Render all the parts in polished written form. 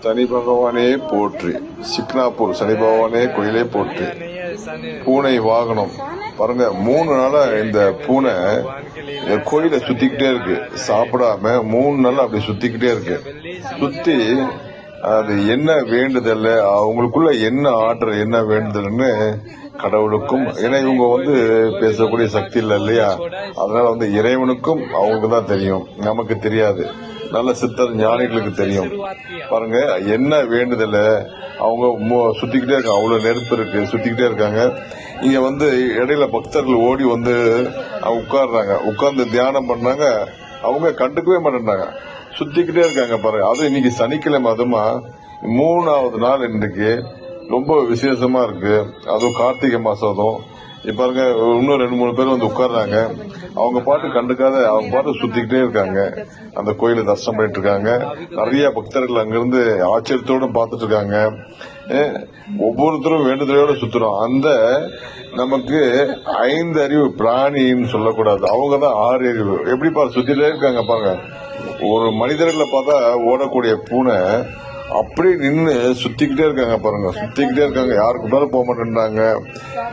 சனி பகவானே போற்றி, சிக்னாப்பூர் சனி பகவானே கோயிலே போற்றி. பூனை வாகனம் பாருங்க, 3 நாளா இந்த பூனை கோயிலை சுத்திக்கிட்டே இருக்கு, சாப்பிடாம 3 நாள் அப்படி சுத்திக்கிட்டே இருக்கு. சுத்தி அது என்ன வேண்டுதல், அவங்களுக்குள்ள என்ன ஆற்றல், என்ன வேண்டுதல்னு கடவுளுக்கும், ஏன்னா இவங்க பேசக்கூடிய சக்தி இல்லை இல்லையா, அதனால இறைவனுக்கும் அவங்களுக்கு தான் தெரியும், நமக்கு தெரியாது. நல்ல சித்தர் ஞானிகளுக்கு தெரியும். பாருங்க என்ன வேண்டுதல அவங்க சுத்திக்கிட்டே இருக்காங்க, அவ்வளவு நெருப்பு இருக்கு, சுத்திக்கிட்டே இருக்காங்க. இங்க இடையில பக்தர்கள் ஓடி உட்கார்றாங்க, உட்கார்ந்து தியானம் பண்ணாங்க. அவங்க கண்டுக்கவே மாட்டேன்றாங்க, சுத்திக்கிட்டே இருக்காங்க. பாருங்க, அது இன்னைக்கு சனிக்கிழமை, அதுமா 3வது நாள் இன்றைக்கு ரொம்ப விசேஷமா இருக்கு. அதுவும் கார்த்திகை மாசம். அதுவும் பாருங்க, இன்னும் 2-3 பேர் உட்கார்றாங்க. அவங்க பாட்டு கண்டுக்காத அவங்க பாட்டு சுத்திக்கிட்டே இருக்காங்க, அந்த கோயிலை தரிசனம் பண்ணிட்டு இருக்காங்க. நிறைய பக்தர்கள் அங்கிருந்து ஆச்சரியத்தோட பாத்துட்டு இருக்காங்க. ஒவ்வொருத்தரும் வேண்டுதலையோட சுத்துறோம். அந்த நமக்கு 5 அறிவு பிராணின்னு சொல்லக்கூடாது, அவங்கதான் 6 அறிவு. எப்படி சுத்திட்டே இருக்காங்க பாருங்க. ஒரு மனிதர்களை பார்த்தா ஓடக்கூடிய பூனை அப்படியே நின்று சுத்திக்கிட்டே இருக்காங்க பாருங்க, சுத்திக்கிட்டே இருக்காங்க. யாருக்கு மேல போக மாட்டேன்றாங்க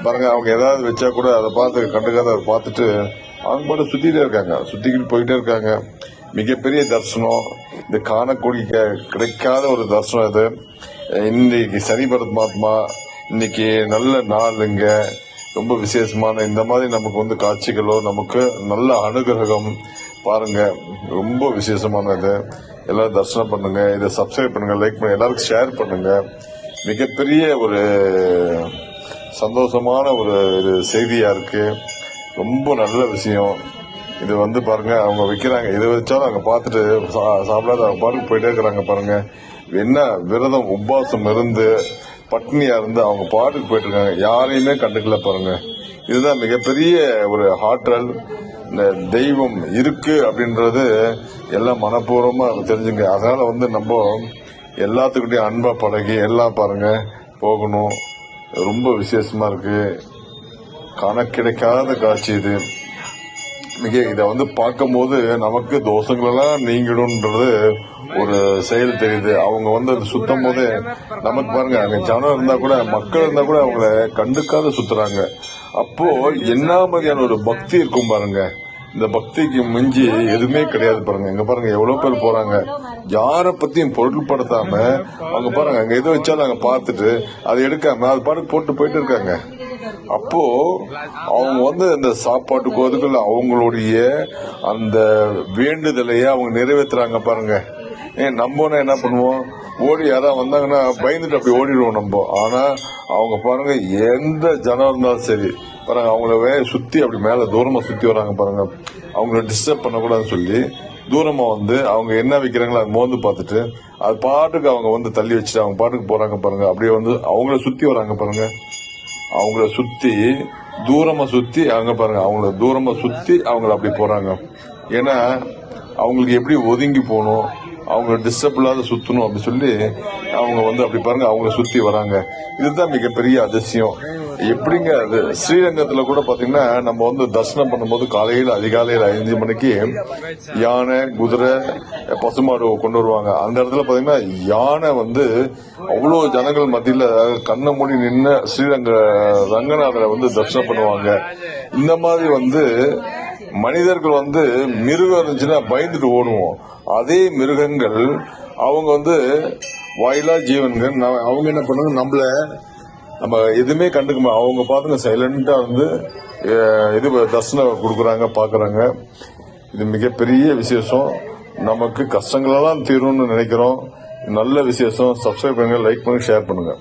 பாருங்க. அவங்க ஏதாவது வச்சா கூட அதை பார்த்து கண்டுக்காத, அதை பார்த்துட்டு அவங்க பாட்டு சுத்திட்டே இருக்காங்க, சுத்திக்கிட்டு போயிட்டே இருக்காங்க. மிகப்பெரிய தரிசனம், இந்த காணக்கூடிய கிடைக்காத ஒரு தரிசனம் இது. இன்னைக்கு சனி பரமாத்மா, இன்னைக்கு நல்ல நாளுங்க, ரொம்ப விசேஷமான இந்த மாதிரி நமக்கு காட்சிகளோ, நமக்கு நல்ல அனுகிரகம் பாருங்க, ரொம்ப விசேஷமானது. எல்லாரும் தரிசனம் பண்ணுங்க, இதை சப்ஸ்கிரைப் பண்ணுங்க, லைக் பண்ணுங்க, எல்லாருக்கும் ஷேர் பண்ணுங்க. மிகப்பெரிய ஒரு சந்தோஷமான ஒரு செய்தியா இருக்கு, ரொம்ப நல்ல விஷயம் இது. பாருங்க, அவங்க வைக்கிறாங்க, இதை வச்சாலும் அவங்க பார்த்துட்டு சாப்பிடாத அவங்க பாட்டுக்கு போயிட்டே இருக்கிறாங்க பாருங்க. என்ன விரதம் உபவாசம் இருந்து பட்னியா இருந்து அவங்க பாட்டுக்கு போயிட்டு இருக்காங்க, யாரையுமே கண்டுக்கல பாருங்க. இதுதான் மிகப்பெரிய ஒரு ஆற்றல். இந்த தெய்வம் இருக்கு அப்படின்றது எல்லாம் மனப்பூர்வமா தெரிஞ்சுங்க. அதனால நம்ம எல்லாத்துக்கிட்டையும் அன்பா பழகி எல்லாம் பாருங்க போகணும். ரொம்ப விசேஷமா இருக்கு, கணக்கிடைக்காத காட்சி இது. இதை பார்க்கும் போது நமக்கு தோஷங்கள் எல்லாம் நீங்கிடும்ன்றது ஒரு செயல் தெரியுது. அவங்க அது சுத்தம் போது நமக்கு பாருங்க, அங்க ஜனம் இருந்தா கூட, மக்கள் இருந்தா கூட அவங்கள கண்டுக்காத சுத்துறாங்க. அப்போ என்ன மாதிரியான ஒரு பக்தி இருக்கும் பாருங்க. இந்த பக்திக்கு மிஞ்சி எதுவுமே கிடையாது பாருங்க. இங்க பாருங்க எவ்வளவு பேர் போறாங்க, யார பத்தியும் பொருட்படுத்தாம அவங்க பாருங்க, அங்க எது வச்சாலும் அங்க பார்த்துட்டு அதை எடுக்காம அது பாட்டு போட்டு போயிட்டு இருக்காங்க. அப்போ அவங்க அந்த சாப்பாட்டுக்கு அதுக்குள்ள அவங்களுடைய அந்த வேண்டுதலையே அவங்க நிறைவேற்றுறாங்க பாருங்க. நம்ம என்ன பண்ணுவோம், ஓடி யாராவது வந்தாங்கன்னா பயந்துட்டு அப்படி ஓடிடுவோம் நம்ம. ஆனா அவங்க பாருங்க, எந்த ஜனம் இருந்தாலும் சரி பாருங்க, அவங்கள சுத்தி அப்படி மேல தூரமா சுத்தி வராங்க பாருங்க. அவங்கள டிஸ்டர்ப் பண்ணக்கூடாதுன்னு சொல்லி தூரமா அவங்க என்ன வைக்கிறாங்களோ அதை மோந்து பார்த்துட்டு அது பாட்டுக்கு அவங்க தள்ளி வச்சுட்டு அவங்க பாட்டுக்கு போறாங்க பாருங்க. அப்படியே அவங்கள சுத்தி வராங்க பாருங்க, அவங்கள சுத்தி தூரமா சுத்தி அவங்க பாருங்க, அவங்கள தூரமா சுத்தி அவங்கள அப்படி போறாங்க. ஏன்னா அவங்களுக்கு எப்படி ஒதுங்கி போகணும், அவங்க டிஸ்டர்ப் இல்லாத சுத்தணும் அப்படி சொல்லி அவங்க அப்படி பாருங்க, அவங்கள சுத்தி வராங்க. இதுதான் மிகப்பெரிய அதிசயம். எப்படிங்க அது ஸ்ரீரங்கத்துல கூட பாத்தீங்கன்னா நம்ம தரிசனம் பண்ணும்போது காலையில அதிகாலையில 5 மணிக்கு யானை, குதிரை, பசுமாடு கொண்டு வருவாங்க. அந்த இடத்துல பாத்தீங்கன்னா யானை அவ்வளவு ஜனங்கள் மத்தியில கண்ணை மூடி நின்று ஸ்ரீரங்க ரங்கநாதரை தரிசனம் பண்ணுவாங்க. இந்த மாதிரி மனிதர்கள் மிருகம் இருந்துச்சுன்னா பயந்துட்டு ஓடுவோம். அதே மிருகங்கள் அவங்க வாயிலா ஜீவன்கள், அவங்க என்ன பண்ணுவாங்க, நம்ம எதுவுமே கண்டுக்க, அவங்க பாத்துங்க சைலண்டா இது தரிசனம் கொடுக்கறாங்க, பாக்குறாங்க. இது மிகப்பெரிய விசேஷம். நமக்கு கஷ்டங்களெல்லாம் தீரும்னு நினைக்கிறோம். நல்ல விசேஷம். சப்ஸ்கிரைப் பண்ணுங்க, லைக் பண்ணுங்க, ஷேர் பண்ணுங்க.